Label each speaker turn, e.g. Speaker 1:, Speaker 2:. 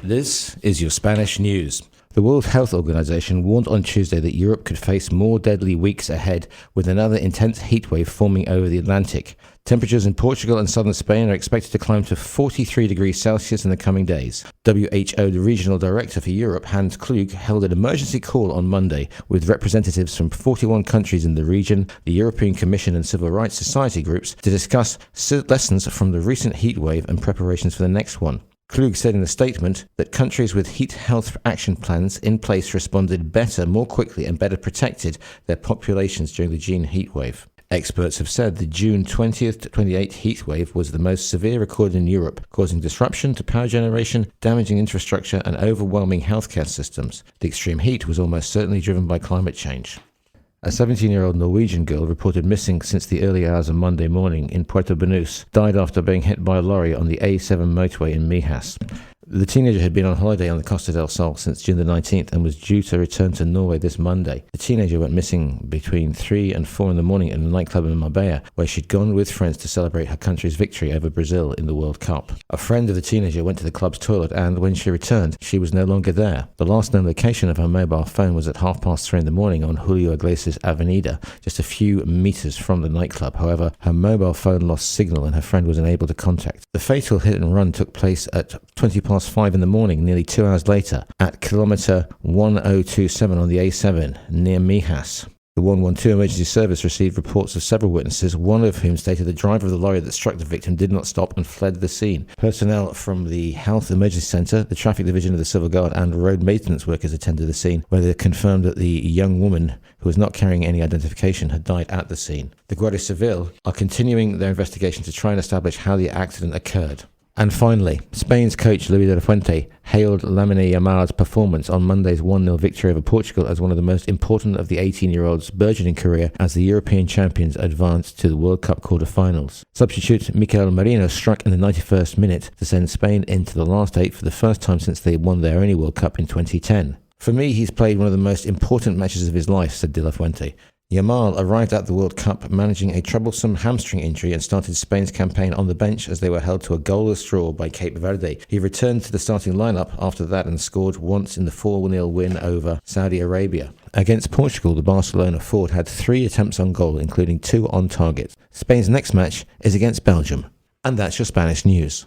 Speaker 1: This is your Spanish news. The World Health Organization warned on Tuesday that Europe could face more deadly weeks ahead, with another intense heatwave forming over the Atlantic. Temperatures in Portugal and southern Spain are expected to climb to 43 degrees Celsius in the coming days. WHO Regional Director for Europe, Hans Klug, held an emergency call on Monday with representatives from 41 countries in the region, the European Commission and civil rights society groups to discuss lessons from the recent heatwave and preparations for the next one. Klug said in a statement that countries with heat health action plans in place responded better, more quickly and better protected their populations during the June heatwave. Experts have said the June 20th to 28th heatwave was the most severe recorded in Europe, causing disruption to power generation, damaging infrastructure and overwhelming healthcare systems. The extreme heat was almost certainly driven by climate change. A 17-year-old Norwegian girl reported missing since the early hours of Monday morning in Puerto Banús died after being hit by a lorry on the A7 motorway in Mijas. The teenager had been on holiday on the Costa del Sol since June the 19th and was due to return to Norway this Monday. The teenager went missing between 3 and 4 in the morning at a nightclub in Marbella, where she'd gone with friends to celebrate her country's victory over Brazil in the World Cup. A friend of the teenager went to the club's toilet and, when she returned, she was no longer there. The last known location of her mobile phone was at 3:30 in the morning on Julio Iglesias Avenida, just a few meters from the nightclub. However, her mobile phone lost signal and her friend was unable to contact. The fatal hit and run took place at 5:20 in the morning, nearly 2 hours later, at kilometre 1027 on the A7, near Mijas. The 112 emergency service received reports of several witnesses, one of whom stated the driver of the lorry that struck the victim did not stop and fled the scene. Personnel from the Health Emergency Centre, the Traffic Division of the Civil Guard and road maintenance workers attended the scene, where they confirmed that the young woman, who was not carrying any identification, had died at the scene. The Guardia Civil are continuing their investigation to try and establish how the accident occurred. And finally, Spain's coach Luis de la Fuente hailed Lamine Yamal's performance on Monday's 1-0 victory over Portugal as one of the most important of the 18-year-old's burgeoning career as the European champions advanced to the World Cup quarter-finals. Substitute Mikel Merino struck in the 91st minute to send Spain into the last 8 for the first time since they won their only World Cup in 2010. "For me, he's played one of the most important matches of his life," said de la Fuente. Yamal arrived at the World Cup managing a troublesome hamstring injury and started Spain's campaign on the bench as they were held to a goalless draw by Cape Verde. He returned to the starting lineup after that and scored once in the 4-0 win over Saudi Arabia. Against Portugal, the Barcelona forward had 3 attempts on goal, including 2 on target. Spain's next match is against Belgium. And that's your Spanish news.